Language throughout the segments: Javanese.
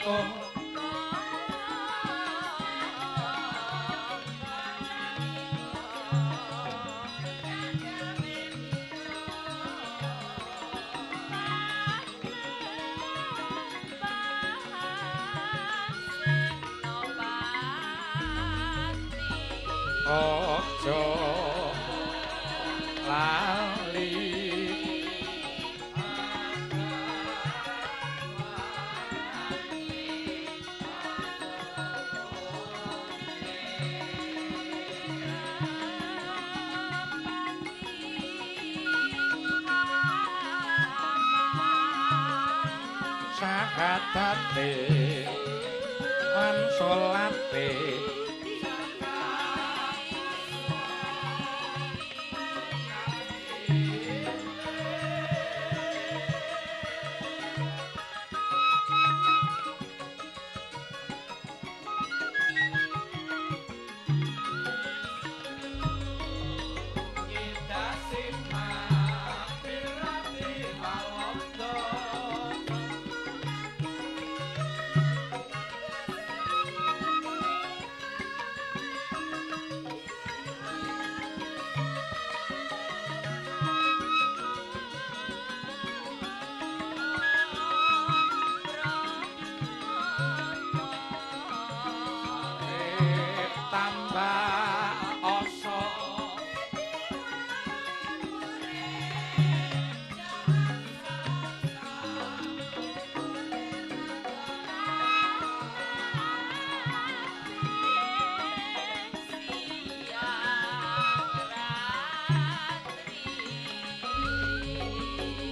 Ojo lali syahatate lan sholate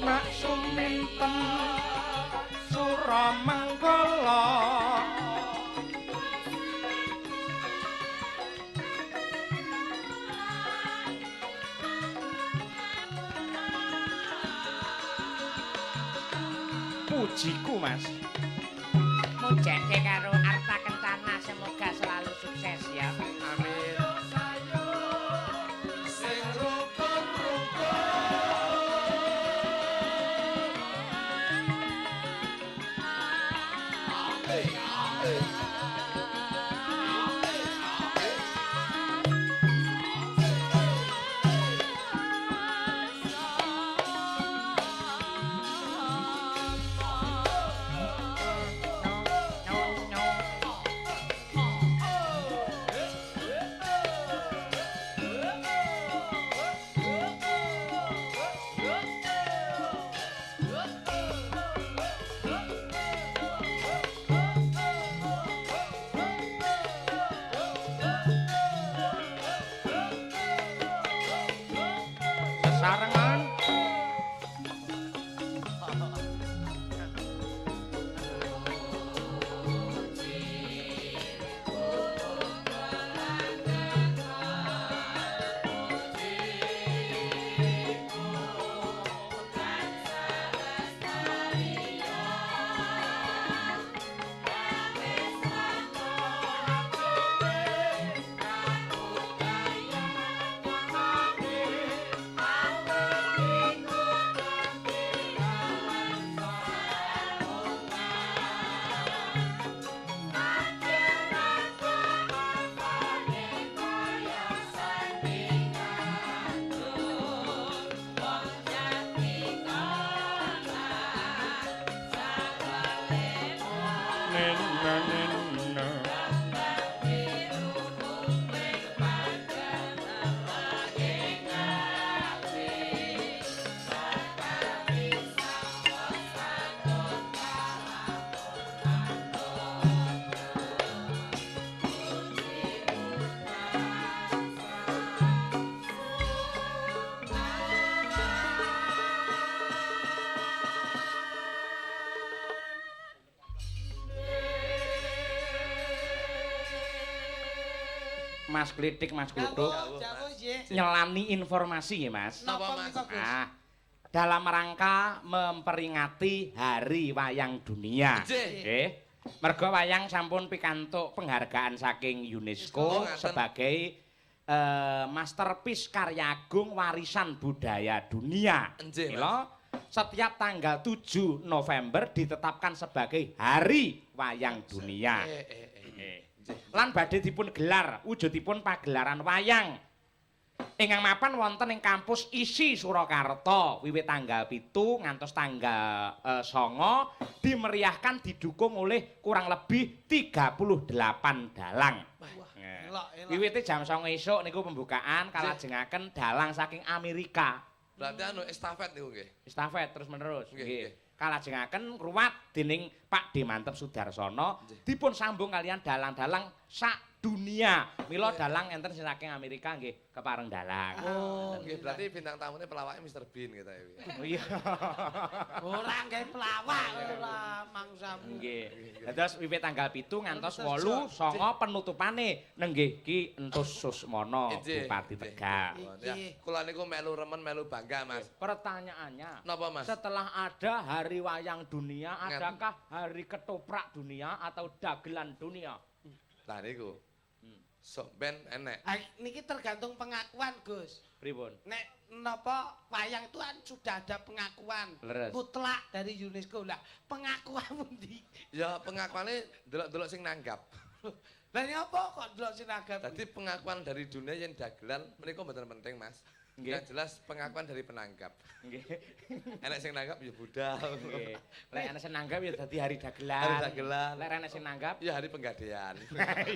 mak suminten Suramanggala pujiku mas mujake karo Arta Kencana semoga selalu sukses ya amin sarengan Mas Klitik, Mas Kluthuk nyelani informasi ya Mas. Napa Mas? Nah, dalam rangka memperingati Hari Wayang Dunia. Nggih. Merga wayang sampun pikantuk penghargaan saking UNESCO sebagai masterpiece karya agung warisan budaya dunia. Mila setiap tanggal 7 November ditetapkan sebagai Hari Wayang Dunia. Lan badhe dipun gelar wujudipun pagelaran wayang. Ingkang mapan wonten ing kampus Isi Surakarta wiwit tanggal 7 ngantos tanggal 9 dimeriahkan didukung oleh kurang lebih 38 dalang. Wiwite jam 9 esuk niku pembukaan kalajengaken dalang saking Amerika. Berarti estafet niku nggih. Estafet terus menerus. Nggih. Kalajengaken ruwat dening Pak D. Mantep Sudarsono dipun sambung kalian dalang-dalang sak dunia. Mila dalang enten sing saking Amerika nggih kepareng dalang. Oh, nggih berarti bintang tamune pelawake Mr. Bean kita iki. Oh iya. Ora nggih pelawak ora mangsamu. Nggih. Dados wiwit tanggal 7 ngantos 8 9 penutupane nenggih Ki Entus Susmono Bupati Tegal. Ya, kula niku melu remen melu bangga, Mas. Pertanyaannya, Napa, Mas? setelah ada Hari Wayang Dunia, adakah Hari Ketoprak Dunia atau Dagelan Dunia? Lah niku. Sok ben enek. Niki tergantung pengakuan, Gus. Pripun? Nek napa wayang itu kan sudah ada pengakuan Leres. mutlak dari UNESCO. Lah, pengakuan pundi? Ya pengakuane delok-delok sing nanggap. Lah nyapa kok ndelok sinagap? Dadi pengakuan dari dunia yang dagelan menika mboten penting, Mas. Nggih. Yang jelas pengakuan dari penanggap. Nggih. Enek sing nanggap ya budal. Nggih. Lek ana sing nanggap ya dadi Hari Dagelan. Hari dagelan. Lek ana sing nanggap Ya hari penggadean.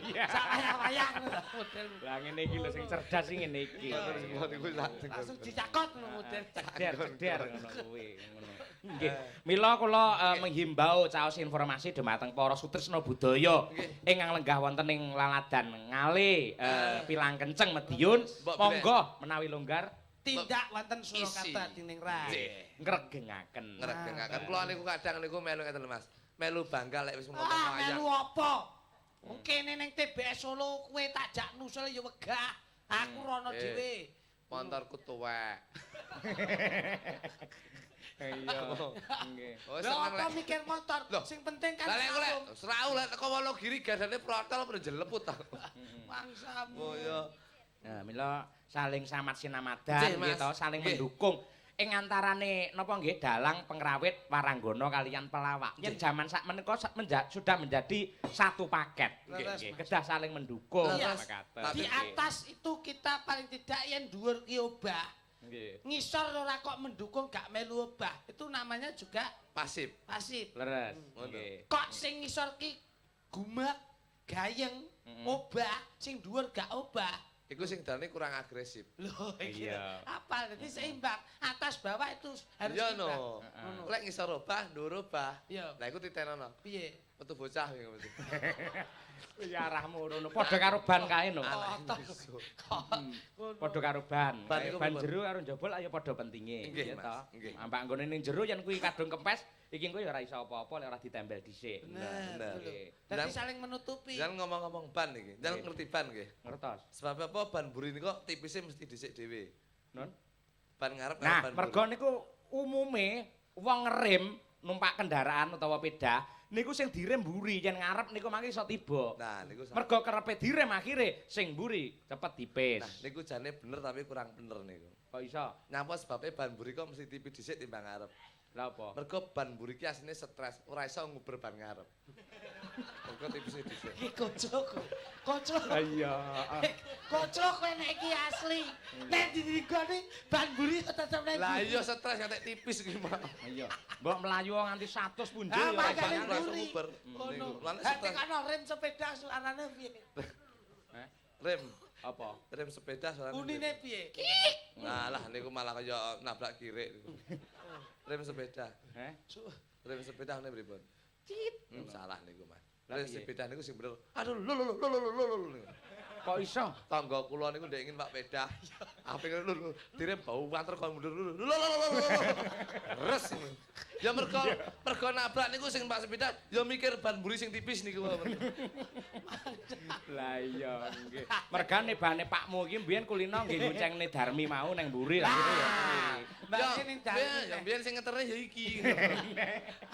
iya. Sak wayang model. Lah ngene iki lho sing cerdas sing ngene iki. Langsung dicakot model. Ceder ngono kuwi ngono. Nggih. Mila kula menghimbau caos informasi dumateng para sutresna budaya ingkang lenggah wonten ing laladan Ngale Pilang Kenceng Mediun. Monggo menawi longgar Tindak wonten Surakarta Diningrat. ngregengaken. Ngregengaken. Kula niku kadang niku melu ngeten lho, Mas. Melu bangga lek wis ngomong Ah, wayang. melu apa? Kene ning TBS Solo kowe takjak nusul ya wegah. Aku rono dhewe. Montorku tuwek. Iya. Nggih. Oh, Lho seneng apa lek. mikir motor? Loh. Sing penting kan Lah lek golek sambung. serau lek teko Wonogiri gadane protol pada jeleput ta. Mangsamu. Oh iya. Nah, mila saling samat Nggih, sinamadan Mas. gitu, saling Nggih. mendukung. Ing antarane napa nggih dalang pengrawit Waranggana kalian pelawak. Yen jaman sak menika sudah menjadi satu paket. Leres, Nggih, Mas. kedah saling mendukung Iya. makaten. Di atas itu kita paling tidak yen dhuwur ki obah. Nggih. Ngisor ora kok mendukung gak melu obah. Itu namanya juga Pasif. pasif. Leres. Ngono. Nggih. Kok sing ngisor ki gumek, gayeng, obah, sing dhuwur gak obah. Iku sing dalane kurang agresif. Loh, Iya. apa? Jadi seimbang. Atas bawah itu harus Iya seimbang. no. Lek ngisor obah, dhuwur obah. Iya. Lah iku titenono. Piye? Metu bocah iki mesti. Ya arahmu ngono. Padha karo ban kae no. Kotor. Padha karo ban. Ban iku Ban pripun? jero karo njobol ayo padha pentinge. Nggih, ya Mas. toh. Nggih. Ambak nggone ning jero yen kuwi kadung kempes, iki engko ya ora iso apa-apa lek ora ditempel dhisik. Bener. bener. Betul. Nggih. Jadi Dan- saling menutupi. Jangan ngomong-ngomong ban iki. Jangan ngerti ban nggih. Ngertos? Sebab apa ban buri niku tipisnya mesti dhisik dhewe. Non? Ban ngarep Nah, ban mergo niku umume wong ngerem numpak kendaraan utawa sepeda niku sing direm mburi yen ngarep niku mangke iso tiba. Nah, niku Mergo kerepe direm akhire sing mburi cepet dipis. Nah, niku jane bener tapi kurang bener niku. Kok iso? Nyapa sebabnya ban buri kok mesti tipis dhisik timbang ngarep. Lah apa? Mergo ban buri ki asline stres, ora iso nguber ban ngarep. Mergo tipisnya dhisik. Iki kocok. Kocok. Iya. Kocok kowe nek iki asli. Nek digoni ban buri tetep nek. Lah iya stres ngantek tipis ki, Mak. Iya. Mbok mlayu nganti 100 punjul Ah, ya ora makanya iso Ban ngarep. langsung buri. nguber. Oh Niku. no. Lan Hati stres. kan rem sepeda suarane piye? Eh, Rem, apa? rem sepeda soalnya. Bunine piye? Nah, lah niku malah kaya nabrak kirik niku. Rem sepeda. Eh? Rem sepeda ngene pripun? Salah niku, Mas. Lah, Rem piye? sepeda niku sing bener. Aduh, lho. Kok iso? Tangga kula niku ndek ingin Pak Peda. Ape lho, direm bau wanter kon mundur. Lho. Res. Ya mergo nabrak niku sing Pak sepeda ya mikir ban buri sing tipis niku. Lah iya nggih. Mergane bane Pakmu iki mbiyen kulino nggih ngucengne Darmi mau nang mburi lah gitu ya. Mbak ning Ya biyen sing ngeterne ya iki.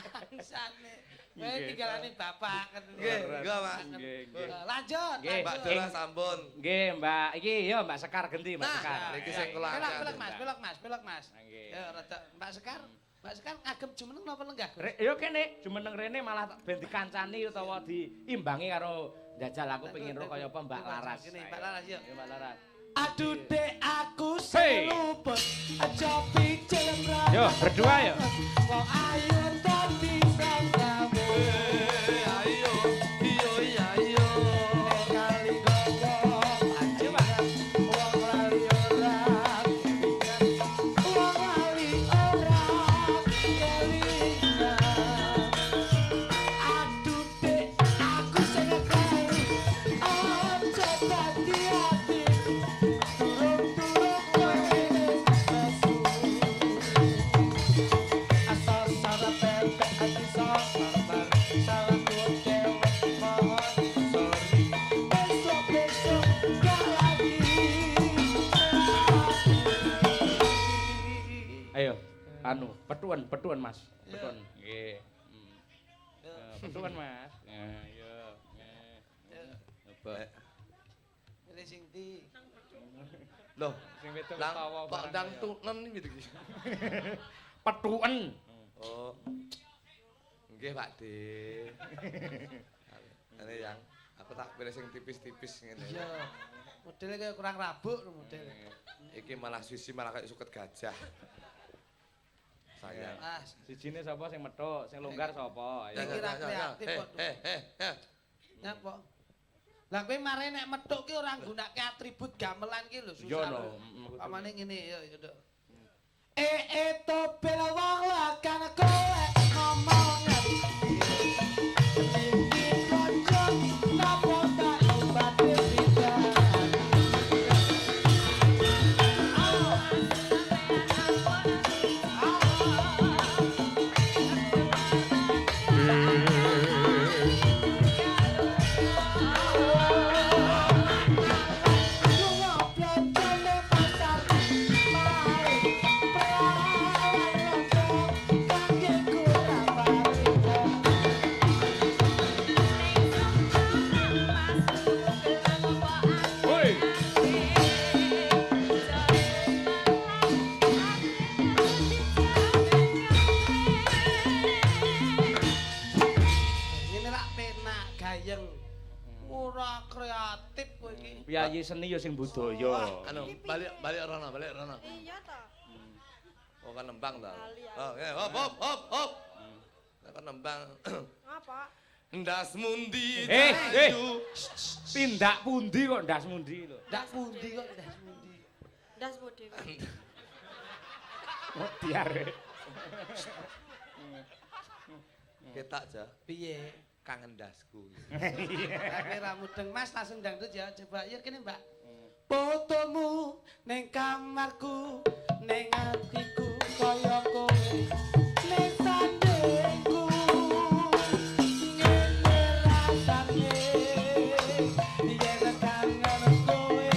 Bangsane. Kowe Nggih. tinggalane bapak kan. Nggih, enggak, Mas. Nggih, nggih. Lanjut. Nggih, Mbak lanjut. Dola sampun. Nggih, Mbak. Iki ya Mbak Sekar genti, Mbak Nah, Sekar. niki sing kula Belok, akan. belok Mas. Nggih. Ya rada Mbak Sekar. Mbak Sekar ngagem jumeneng napa lenggah? Yo kene jumeneng rene malah ben dikancani utawa diimbangi karo njajal aku pengin ro kaya apa Mbak Laras. Kene Mbak Laras yo. Mbak Laras. Aduh dek aku Hey. seluput aja picel Yo, berdua yo. Wong ayu tapi sangamu Ayo, iyo. kali gogok aja Pak. Wong lali ora Wong lali ora kelingan. Aduh dek aku sing kali aja dadi ati turung-turung kowe nesu asal salah pepek ati sabar salah dewek mohon sorry besok gak lagi. Ayo, anu, petuan Mas. Petuan. Nggih. Petuan Mas. Ayo. Apa? Milih sing ndi? Loh, Sing wedok lang utawa kok barang ndang kaya. tunen iki iki. Petuen. Oh. Nggih, Pak De. Ini yang aku tak pilih sing tipis-tipis ngene. Iya. Modelnya kayak kurang rabuk modelnya. Iki malah sisi malah kayak suket gajah. Sayang. Ah, Sijine sapa sing metuk, sing longgar sapa? Iki Ayo. ra kreatif kok. Nyapa? Lah kowe mare nek methuk ki ora nggunakake atribut gamelan ki lho Yo susah. no. lho. Pamane ngene yo Dok. To bela wong lakan kowe ngomong iki kanca napa tak ibate pisan. Woi. Ngene rak penak gayeng. Ora kreatif kowe iki. Piyayi seni ya sing budaya. Anu, balik rono. Iya toh. Oh kan nembang ta. Lali aku. Oh, hop. Kan nembang. Ngapa? Ndas mundi Eh. dayu. Tindak pundi kok ndas mundi lho. Ndak pundi kok ndak pundi. Das bodi. Mutiare. Ketak aja. Piye? Kangen dasku. Tapi ra mudeng Mas langsung dangdut ya. Coba ya kene Mbak. Fotomu ning kamarku ning atiku kaya kowe ning sandengku ngene rasane yen kangen kowe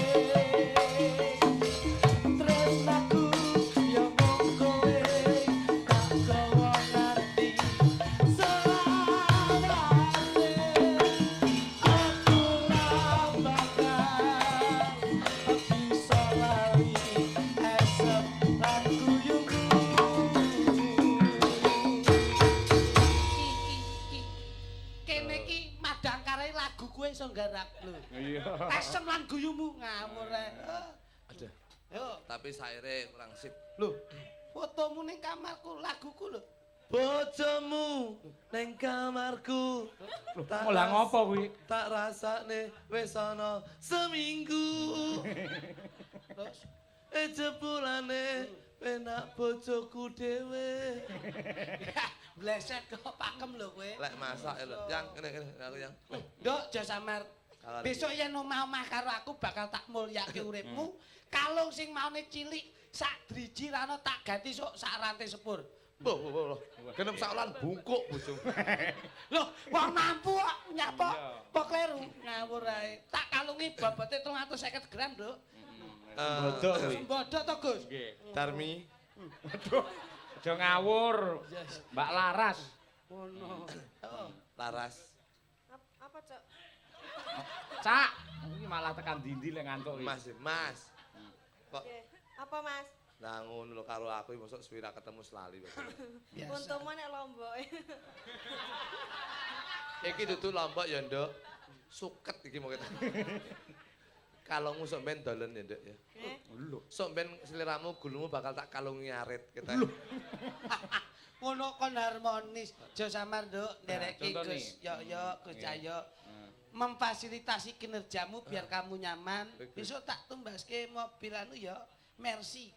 tresnaku ya mung kowe tak gawa ngerti selawase aku bakal bisa lali esep lan guyuku. Kene ki madang kare lagu kowe iso nggarap lho. Iya. Esem lan guyumu ngawur ae. Aduh, Yo, tapi saire kurang sip. lho. Fotomu ning kamarku laguku lho. Bojomu ning kamarku. Mulah ngopo kuwi? Tak rasane wis ana seminggu. Terus Jebulane penak bojoku dhewe. bleset kok pakem lho kowe. Lek masak lho, yang ngene aku yang. Nduk aja samar. Kalah. Besok yen omah-omah karo aku bakal tak mulyake uripmu. Kalung sing maune cilik sak driji rano tak ganti sok sak rantai sepur. Loh. Genep sakulan bungkuk bojomu. Loh, wong mampu kok nyapa? Kok kleru ngawur ae. Tak kalungi bobote 350 gram, Nduk. Bodho kuwi. Bodoh to, Gus? Nggih. Darmi. Aduh. Aja ngawur. Mbak Laras. Ngono. Laras. Apa, Cok? Cak, iki malah tekan dindi lek ngantuk iki. Mas. Kok Oke. Apa, Mas? Nah ngono lho karo aku mosok suwi ra ketemu selali. Untumu nek Lombok. Iki dudu Lombok ya, Nduk. Suket iki mau kita. Kalungmu sok ben dolen ya, Nduk ya. Lho. Sok ben seliramu gulungmu bakal tak kalungi arit kita. Ngono kon harmonis. Jo samar Nduk, ndereki contoh Gus. nih. Yo Gus Cahyo. Memfasilitasi kinerjamu biar kamu nyaman. Besok tak tumbaske mobil anu ya Mercy.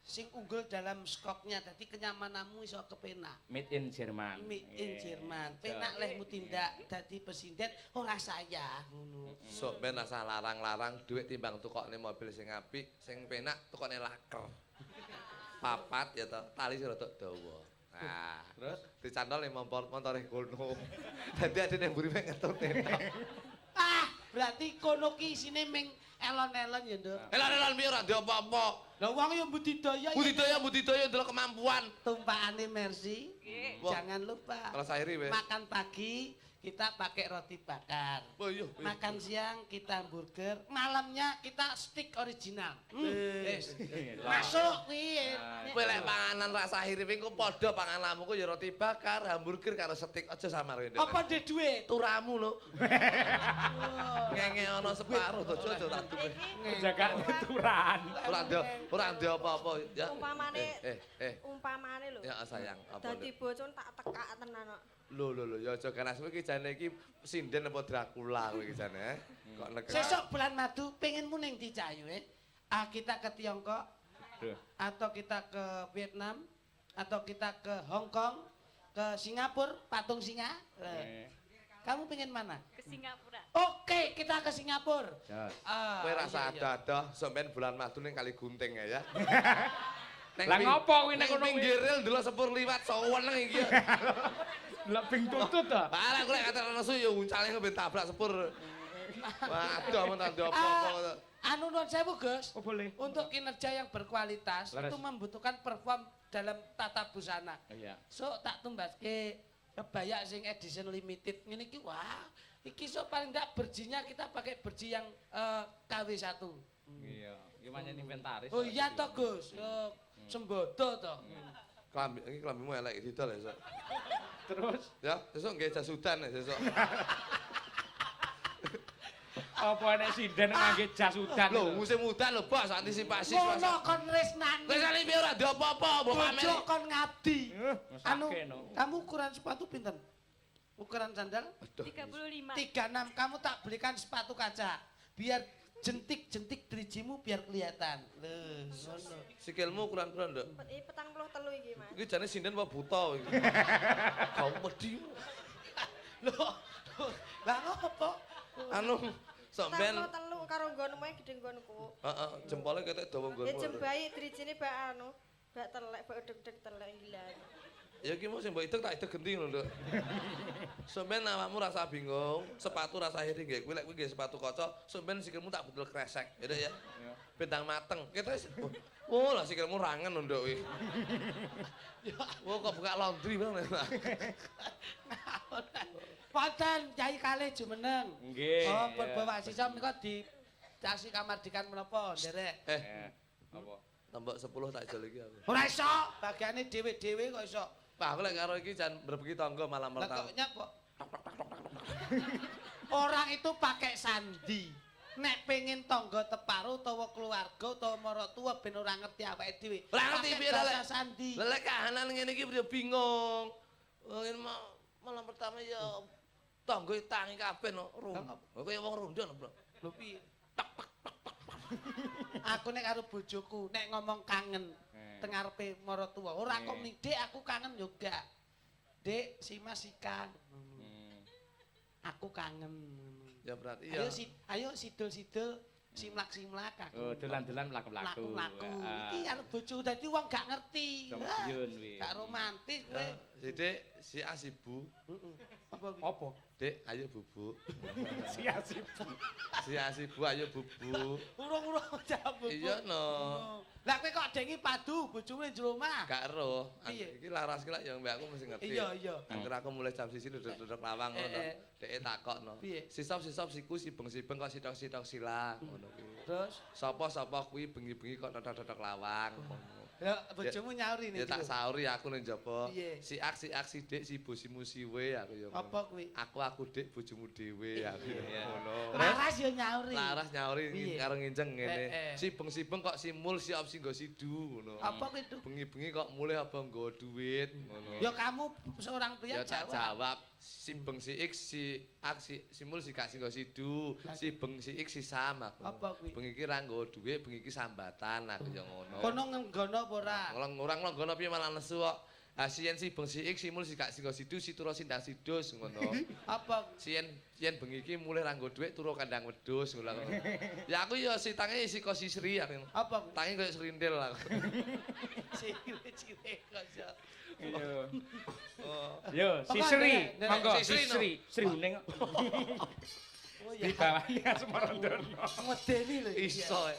Sing unggul dalam skoknya, dadi kenyamananmu iso kepenak. Made in Jerman. Made in Jerman. Penak lehmu tindak dadi presiden ora saya ngono. Sok ben asal larang-larang duit timbang tukokne mobil sing apik, sing penak tukokne laker. Papat ya to, tali sing rada dawa. Nah, terus dicantol ning montore kono. Dadi adine mburi mek ngetutne. Ah, berarti kono ki isine ming elon-elon ya, Nduk. Elan-elan piye ora ndek apa-apa. Lah wong ya budidaya. Budidaya ndelok kemampuan. Tumpakane Mercy. Wah. Jangan lupa. Rasa iri weh. Makan pagi kita pakai roti bakar. Oh iya. Makan siang kita hamburger, malamnya kita steak original. Wis. Masuk kuwi. Kowe lek panganan rasa iri kuwi ku padha pangananmu ku ya roti bakar, hamburger karo steak aja samar Nduk. Apa ndek duit? Turamu lho. Ngenge ana separo to aja tak duwe. Jaga turan. Ora ndek apa-apa ya. Umpamane lho. Ya sayang, apa Dadi bocon tak tekak tenan kok. lho ya aja ganasmu iki jane iki sinden apa Dracula kowe iki jane. Kok negara. Sesuk bulan madu pengenmu ning ndi Cahayu? Ah kita ke Tiongkok atau kita ke Vietnam atau kita ke Hong Kong, ke Singapura, patung singa. Kamu pengen mana? Ke Singapura. Oke, kita ke Singapura. Kowe rasa ada-ada sampean bulan madu ning Kali Gunting ya. Lah ngopo kuwi nek kono kono kuwi? pinggiril ndelok sepur liwat seneng iki. Lah ping tutut ta. Barang kowe kata nesu ya uncale ben tabrak sepur. Waduh amun tak apa-apa. Anu nuwun sewu, Gus. Oh boleh. Untuk kinerja yang berkualitas Laras. itu membutuhkan perform dalam tata busana. Iya. So tak tumbaske kebaya sing edition limited ngene iki wah, iki so paling ndak berjinya kita pakai berji yang KW1. Iya, iki manyen inventaris. Oh iya toh Gus, yo sembodo toh. Iki klambimu elek didol esuk. Terus Ya, sesuk nggih jas udan sesuk. apa nek sinden ngangge jas udan. Lho, musim udan lho, Bos, antisipasi Ngono kon resnani. Resane piye ora ada apa-apa, mbok pamer. Bojo kon ngabdi. Anu, Sakene no. kamu ukuran sepatu pinten? Ukuran sandal? 35. 36. Kamu tak belikan sepatu kaca. Biar jentik-jentik drijimu biar kelihatan. Lho, ngono. Sikilmu ukuran piro, Nduk? Petang puluh telu iki, Mas. Iki jane sinden apa buta iki. Kau wedi. Loh, lah ngopo? Anu, sampean Telu karo nggonmu gedhe nggonku. heeh, jempole ketek dawa Ya nggonmu. jembai drijine bak anu, bak telek, bak udeg-udeg telek gila. Ya iki mau sing mbok ideg tak ideg gending lho, Nduk. Sampeyan awakmu rasa bingung, sepatu rasa iri nggih. Kuwi lek kuwi nggih sepatu kaca, sampeyan sikilmu tak betul kresek, ya Nduk ya. Bendang mateng. Kita oh, lah sikilmu rangen lho, Nduk kuwi. Oh, kok buka laundry bang. Wonten Kyai kalih jumeneng. Nggih. Oh, iya. pun bawa sisa menika di dasi kamardikan menapa, nderek. Apa? Tambah 10 tak jol iki aku. Ora iso, bagiane dhewe-dhewe kok iso. Pak, aku lek karo iki jan berbagi tangga malam Lah pertama. kok nyapa? Orang itu pakai sandi. Nek pengen tangga teparo utawa keluarga utawa maratuwa ben ora ngerti awake dhewe. Ora ngerti Pakai piye bahasa lek sandi. lek kahanan ngene iki udah bingung. Ngene malam pertama ya tangga tangi kabeh no. Kaya wong rondo no, Bro. Lho piye? Aku nek karo bojoku nek ngomong kangen teng ngarepe maratuwa, ora kok muni, "Dik, aku kangen yo gak." "Dik, si Mas ikan." Aku kangen. Ya berarti ya. Ayo sidul-sidul, simlak-simlak aku. Oh, dolan-dolan mlaku-mlaku. Mlaku-mlaku. Iki karo bojo dadi wong gak ngerti. Sampeyan kuwi. Gak romantis kowe. Sidik si asibu. Heeh. Apa kuwi? Apa? Dik, ayo bubuk. Siasip. Si asibu ayo bubuk. Urung-urung jawab. Iya no. Lah kowe kok dengi padu bojone jero omah? Gak ero. Piye? Iki laras ki lak ya mbak aku mesti ngerti. Iya. Angger aku mulai jam 1 duduk-duduk lawang ngono. Dek takokno. Piye? Sisop siku sibeng-sibeng kok sitok-sitok silang ngono ki. Terus Sapa-sapa kuwi bengi-bengi kok totok-totok lawang. ya bojomu nyauri Ya tak sauri aku ning jaba. Piye? Siak Dik si bosimu siwe aku ya. Apa kuwi? Aku Dik bojomu dhewe aku ya ngono. Laras yo nyauri. Laras nyauri Piye? karo nginceng ngene. Eh. Sibeng-sibeng kok simul siap singgo sidu ngono. Apa kuwi itu? Bengi-bengi kok mulih apa nggo duit ngono. Ya kamu seorang pria Ya tak jawab. jawab simbeng si X si mul si gak singgo sidu, si beng si X si sam aku. Apa kuwi? Bengi iki ra nggo duit, bengi iki sambatan aku ya ngono. Kono nggono apa ora? Orang nggono piye malah nesu kok. Ah sien si beng si X si mul si gak singgo sidu, si turu sindang sidus ngono. Apa? Sien bengi iki mulih ra nggo duit turu kandang wedhus ngono. Ya aku ya si tange isi kok Sri aku. Apa? Tange koyo serindel aku. Cire-cire kok. Iya. Oh. Yo, si Apa, Sri, Nek? monggo Si si Sri, Sri Uning. Oh Di bawahnya Semarondorno. Medeni lho. Iso.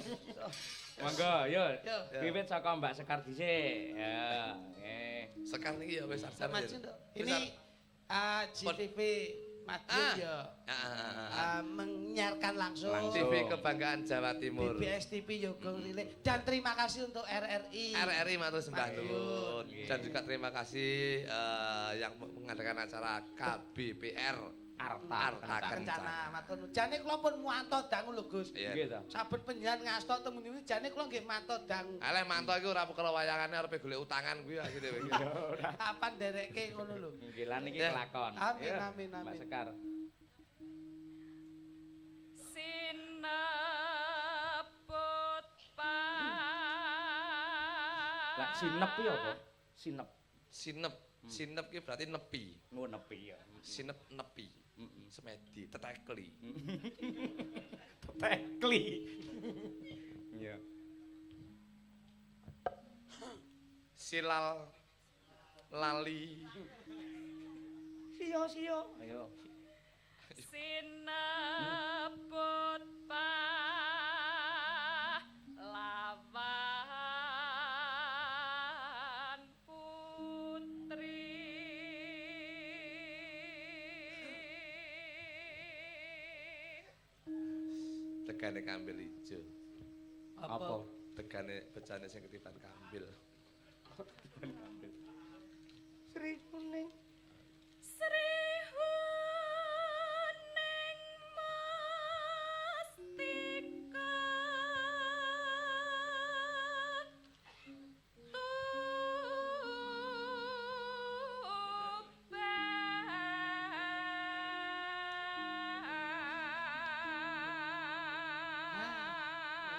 Monggo, yo. Yo. Wiwit saka Mbak Sekar dhisik. Ya, nggih. Sekarang iki ya wis Bisa sarjar. maju Nduk. Ini GTV maju ya. Menyiarkan langsung. TV Kebanggaan Jawa Timur. BBS TV Yogo Rile. Dan terima kasih untuk RRI. RRI matur sembah Matur. nuwun. Dan juga terima kasih yang mengadakan acara KBPR Arta Kencana. Kencana matur nuwun. Jane kula pun muanto dangu lho Gus. Iya. Nggih ta. Saben penjenengan ngastok temu niku jane kula nggih manto dangu. Aleh mantu iki ora perkara wayangane arepe golek utangan kuwi akhire kowe. Kapan derekke ngono lho. Nggih lan iki Ya. kelakon. Amin, Ya, amin, Mbak amin. Sekar. Sinebut pa. Lah sinep iki apa? Sinep. Sinep. Sinep ki berarti nepi. Ngono nepi ya. Sinep nepi. Semedi, tetekli. Tekli. Iya. Silal lali. Sio. Ayo. Sinebut pa. Lawan putri. Tegane kambil ijo. Apa? Tegane becane sing ketiban kambil. Sri Uning. Sri Huning Mustika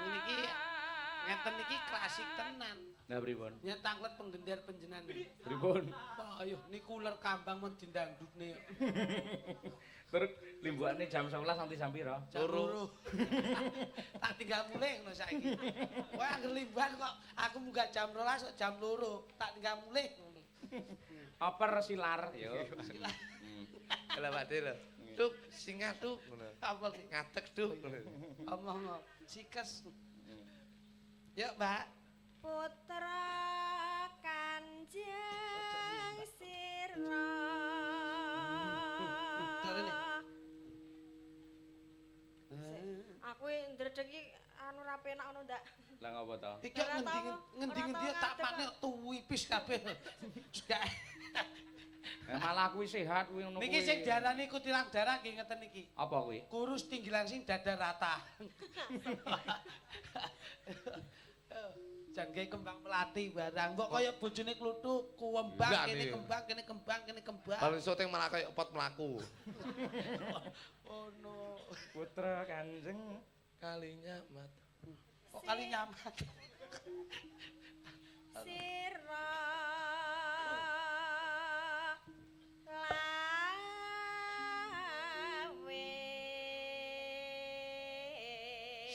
Ngene iki ngeten iki klasik tenan. Nah pripun? Nyetanglet penggendar panjenengan. Pripun? Ayo niku uler kambang men dindangdutne. Terus limbukane jam 11 nanti jam pira? Jam loro. Tak tinggal mulih ngono saiki. Kowe anggere limban kok aku munggah jam 12 kok jam 2. Tak tinggal mulih ngono. Oper silar yo. Lah Pak De lho. Tuk singa tuk ngono. Apa ki? Ngatek tuk ngono. Omong sikes. Yuk, Mbak. Putra Kanjeng Sira. Aku ndredeg iki anu ra penak ngono ndak. Lah ngopo to? Iki Ora tau, ngendi-ngendi ora tau tak ngadeg pakne tuwipis kabeh. Gak. Malah kuwi sehat kuwi ngono kuwi. Niki sing diarani kutilang darah nggih ngeten iki. Apa kuwi? Kurus tinggi langsing dada rata. Jan gawe kembang melati barang. Mbok kaya bojone kluthuk, kuwembang Enggak, kene nih. kembang, kene kembang, kene kembang. Paling syuting malah kayak pot melaku. Oh no. Putra Kanjeng. Kalinya mat. Kok kali nyaman. Sira lawe.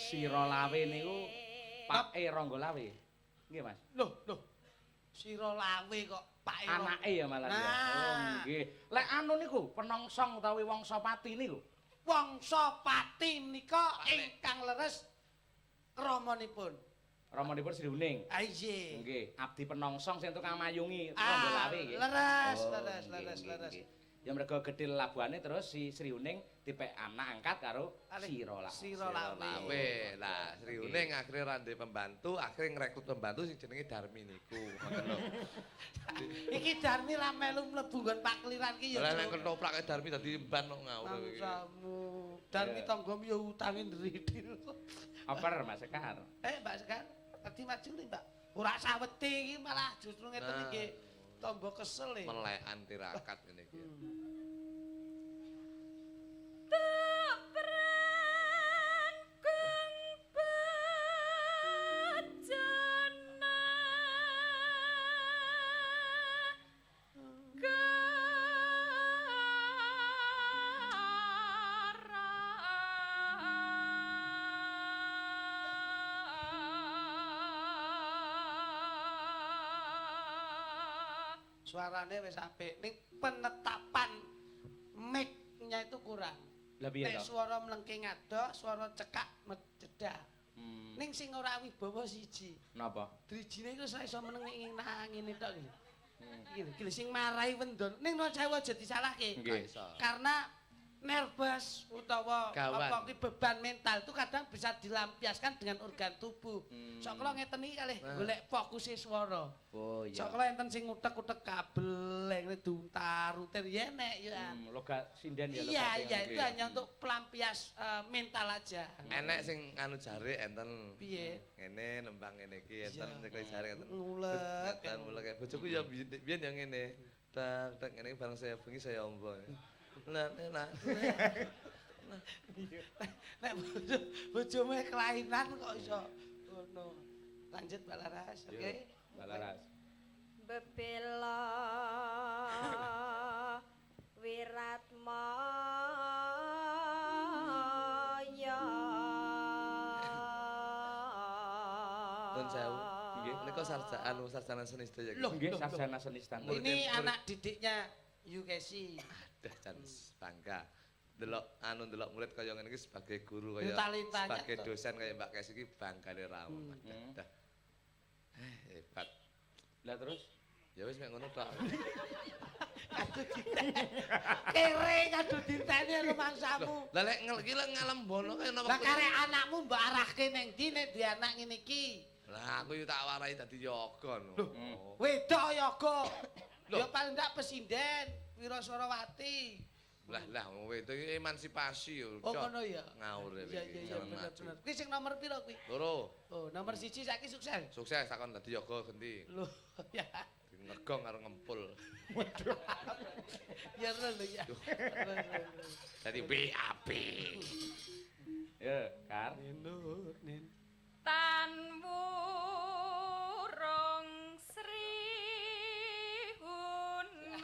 Sira lawe niku Pake Rangga Lawe. Nggih, Mas. Loh. Sira lawe kok Pak Ero. Anake ya malah dia. Nah. Oh, nggih. Lek anu niku penongsong utawi Wangsapati niku. Wangsapati menika ingkang leres ramanipun. Ramanipun Sri Uning. Ah iya. Nggih, abdi penongsong sing tukang mayungi Rangga Ah, Lawe nggih. leres, Oh, leres, nggih, leres, nggih, leres. nggih. Ya mergo gedhe labuhane terus si Sri Uning dipek anak angkat karo Sira Lawe. Sira Lawe. Lah, Sriune akhire ra ndek pembantu, akhire ngrekrut pembantu sing jenenge Darmi niku. Ngoten lho. Iki Darmi ra melu mlebu nggon Pak Kliran ki ya. Lah nek ketoplake Darmi dadi emban kok ngawur iki. Mangsamu. Darmi tanggomu ya utange ndridil. Oper Mas Sekar. Mbak Sekar, tadi maju nih Mbak. Ora saweti iki malah justru ngeten iki tombo kesel e. Melekan tirakat ngene iki. Suarane wis apik, ning penetapan mic-nya itu kurang. Lah piye Nek to? swara mlengking adoh, swara cekak cedak. Ning sing ora wibawa siji. Napa? Drijine iku iso meneng ngene tok iki. Iki lho sing marahi wendon. Ning nuwun sewu aja disalahke. Nggih. Karena nervous utawa Gawan. apa ki beban mental itu kadang bisa dilampiaskan dengan organ tubuh. Sok kula ngeten iki kalih golek fokusé swara. Oh iya. Sok kula enten sing utek-utek kabel ngene diuntar-untir ya nek ya. Logat sinden ya Iya, logatnya. iya itu hanya untuk pelampias mental aja. Enek sing anu jare enten. Piye? Ngene nembang ngene iki enten nyekli jare enten. Ngulek. Ngeten mulek bojoku ya biyen ya ngene. Tak tak ngene bareng saya bengi saya ombo. Nah. Nek bojomu kelainan kok iso ngono. Lanjut Mbak Laras, oke? Mbak Laras. Bebela Wiratmaya. Nun sewu. Nggih, menika sarjana seni sedaya. Loh, Nggih sarjana seni standar. Ini anak didiknya Yukesi. Dah jan bangga. Delok murid kaya ngene iki sebagai guru kaya Talentanya sebagai toh. dosen kaya Mbak Kes iki banggane rawuh. Dah. Hebat. Lah terus Ya wis mek ngono tok. Kere kadu diteni rumangsamu. Lah lek iki lek ngalembono kaya napa. Lah karek anakmu mbok arahke ning ndi nek duwe anak ngene iki? Lah aku yo tak warai dadi yoga no. Wedok yoga. Ya paling ndak pesinden Wiraswarawati. Lah wong wedok iki emansipasi yo. Oh ngono ya. Ngawur Iya iki. iya bener. Kuwi sing nomor piro kuwi? Loro. Oh, nomor 1 saiki sukses. Sukses takon dadi yoga genti. Loh, ya. Ngegong karo ngempul. Ya lho ya. Dadi BAP. ya Kar. Nur nin. Tan wurung Sri Huning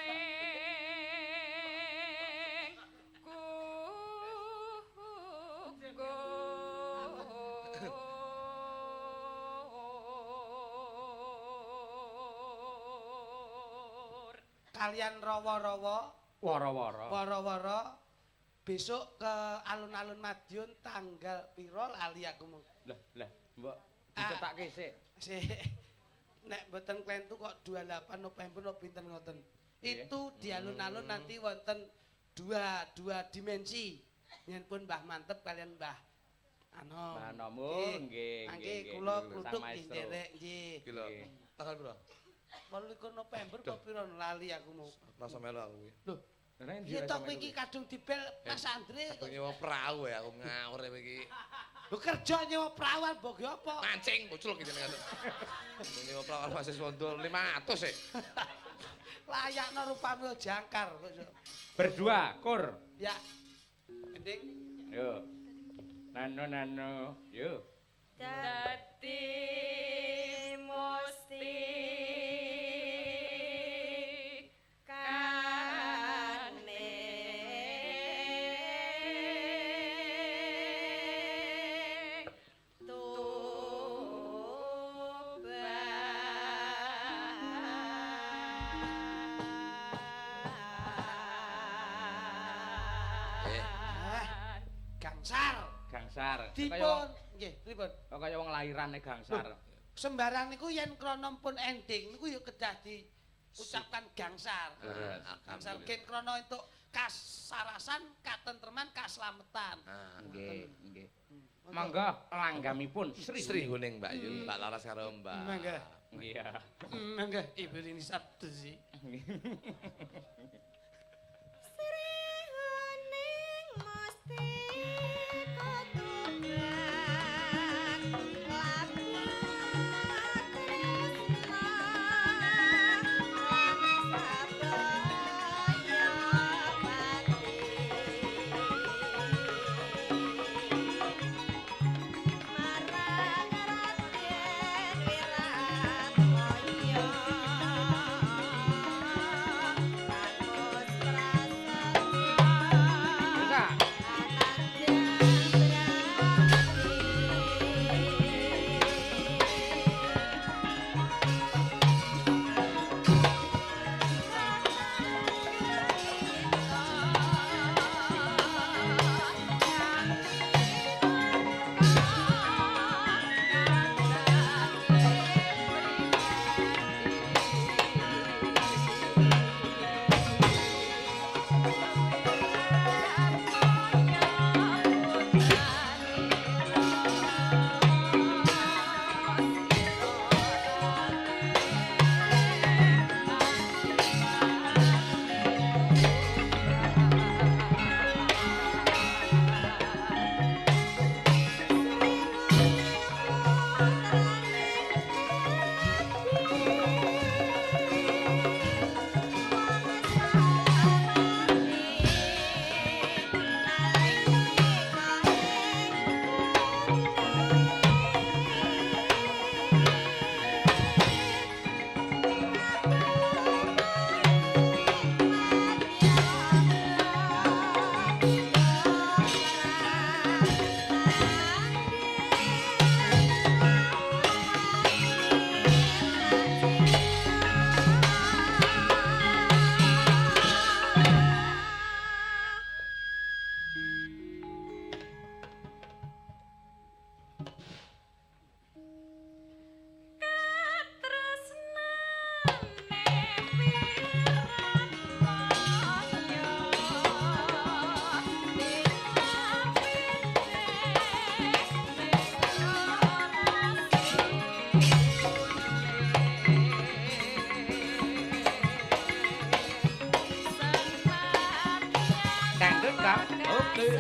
gugur. Kalian rawa-rawa, Wara-wara. wara-wara besok ke alun-alun Madiun tanggal piro lali aku mau. Lah, mbok dicetake sik. Sik. Nek mboten klentu kok 28 November no pinten ngoten. Itu di alun-alun nanti wonten dua dimensi. Yen pun Mbah Mantep kalian Mbah Anom. Mbah Anom, nggih, Nggih, nggih, kula nggih. kluthuk Sang nggih maestro. nderek nggih. Gila. Tanggal piro? 28 November kok piro lali aku mau. Rasa melu aku kuwi. Loh, iya toh kowe iki kadung dibel Mas Andre. Aku nyewa perahu ya, aku ngawur iki. Lho kerja nyewa perawan mbok ge apa? Mancing bocul gitu nih. Aku nyewa perahu masih sondol 500 sih. Layakno rupamu jangkar kok. Berdua, Kur. Ya. Gending. Yo. Nano. Yo. Dadi musti kane Gangsar. Gangsar. Dipun nggih, pripun? Kaya wong lairane gangsar. Sembarang niku yen krana pun ending niku ya kedah diucapkan gangsar. Leres. Gangsar ken krana entuk kasarasan, katentreman, kaslametan. Nah, Nggih, nggih. Monggo langgamipun Sri. Sri Guning Mbak Yu, Mbak Laras karo Mbak. Mangga. Iya. Mangga Ibu Rini Sabtu sih. Srihaning mesti ketubrak laku tresna sabaya pati marang Raden Wiratmaya Ramus Bisa. Dangdut Kang. Oke.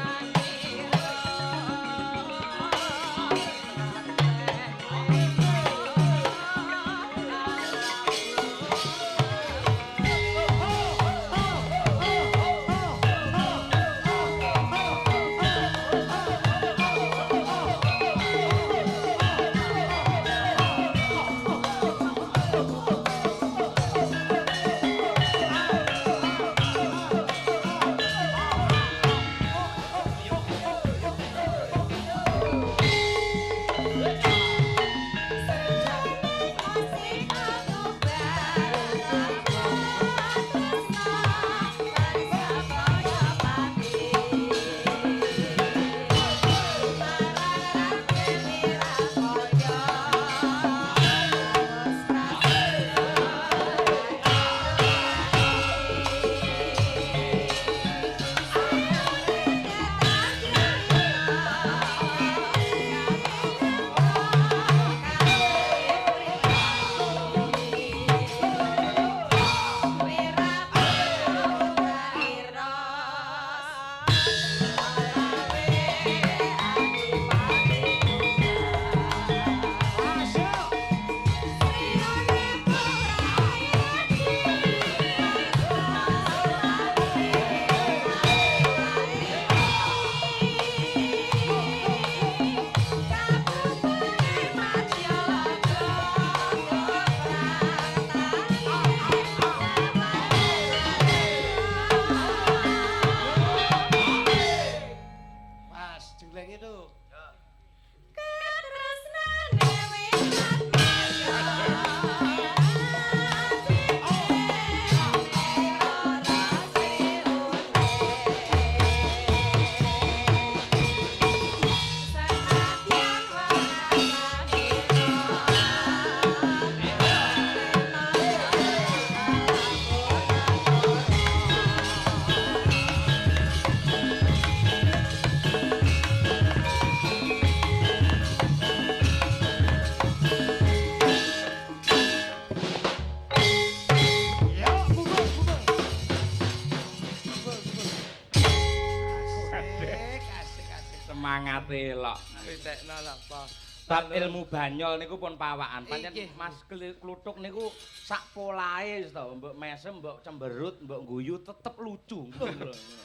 sangat elok. Witekna lah, Pak. Bab ilmu banyol niku pun pawakan. Pancen Iki. Mas Kluthuk niku sak polahe to, mbok mesem, mbok cemberut, mbok guyu tetep lucu.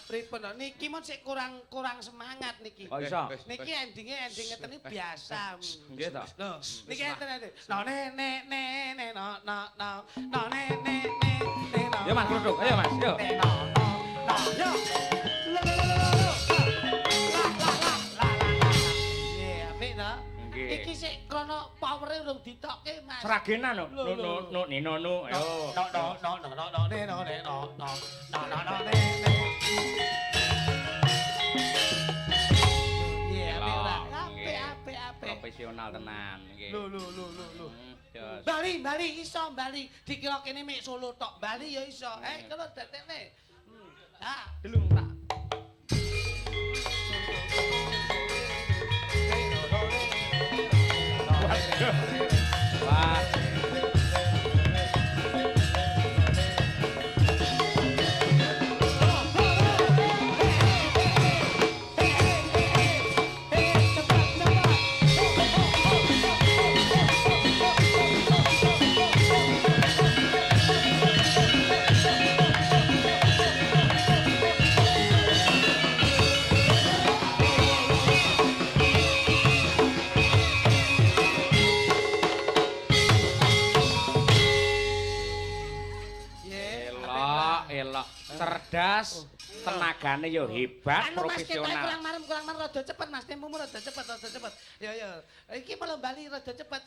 Pripun to? Niki mun sik kurang semangat niki. Oh iso. Niki ending ngeten iki biasa. Nggih to. Loh, niki enten. No ne no ne no. Yo Mas Kluthuk, ayo Mas, yo. No. Yo. Nggih. Iki sik krana powere urung ditokke, Mas. Seragenan no. No nino no. Ayo. Apik. Profesional tenan nggih. Lho. Jos. Bali iso Bali. Dikira kene mek Solo tok. Bali ya iso. Kalau detekne. Ah, Delung tak. Wah. Elok, cerdas, tenagane yo hebat, Anu Mas kita profesional. kurang marem rada cepet Mas. Tempomu rada cepet. Yo. Iki malah bali rada cepet.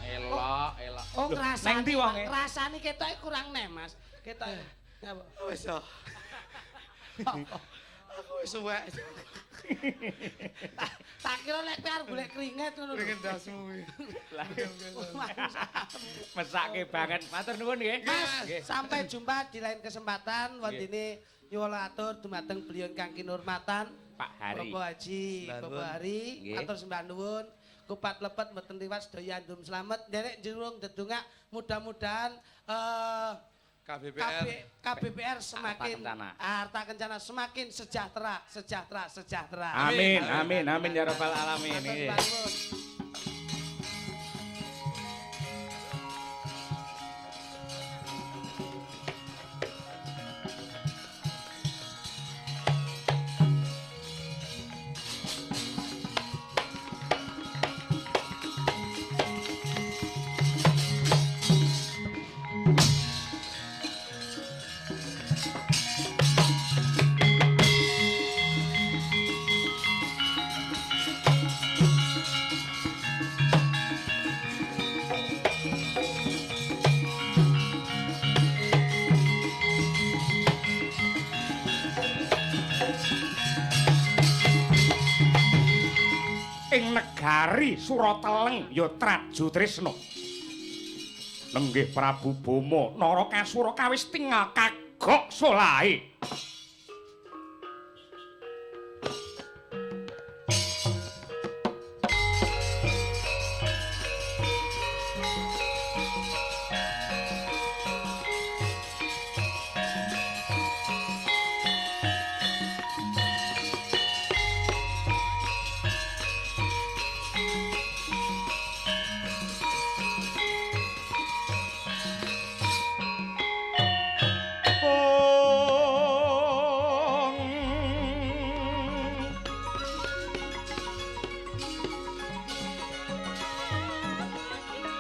Elok. Oh, Neng ndi wonge? rasane ketoke kurang neh, Mas. Ketoke. Apa? Wis yo. Aku wis suwek. Tak kira lek kowe arep golek keringet ngono. Pengen dasmu iki. Mesake banget. Matur nuwun nggih. Mas, Nggih. sampai jumpa di lain kesempatan. Wondene nyuwun atur dumateng beliau ingkang kinurmatan Pak Hari. Bapak Haji, Bapak Hari, Nggih. atur sembah nuwun. Kupat lepet mboten liwat sedaya andum slamet. Nderek jurung dedongak mudah-mudahan KBPR. KBPR semakin Kencana. harta kencana semakin sejahtera. Amin ya rabbal alamin. Atur Nggih. sembah nuwun. Ing negari Surateleng ya Traju Trisna. Nenggih Prabu Bama Narakasura kawis tinggal kagok solahe.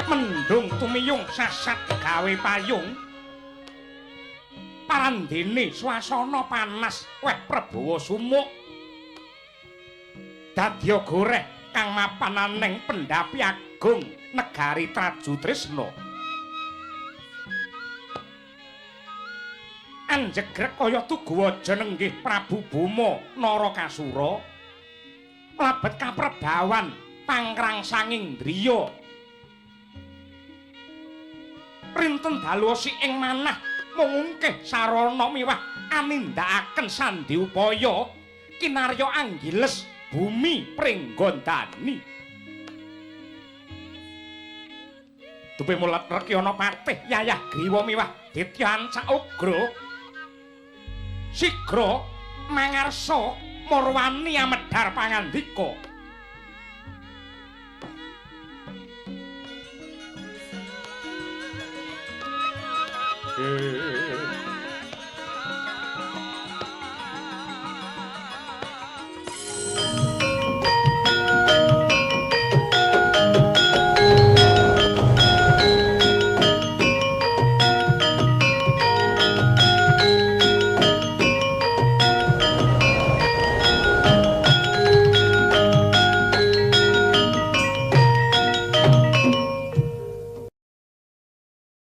Mendung tumiyung sasat gawe payung. Parandene swasana panas weh Prabawa sumuk. Dadya goreh kang mapananing Pendhapi Agung negari Traju Trisna. anjegrek kaya tuguwaja nenggih Prabu Boma Narakasura labet kaprebawan pangrangsanging driya rinten dalu ing manah mungkeh sarana miwah anindakaken sandi upaya kinarya anggiles bumi pringgondani dupe mulat Rekyana Patih Yayah Griwa miwah Ditya Ancak Ugra sigra mangarsa Marwani amedhar pangandika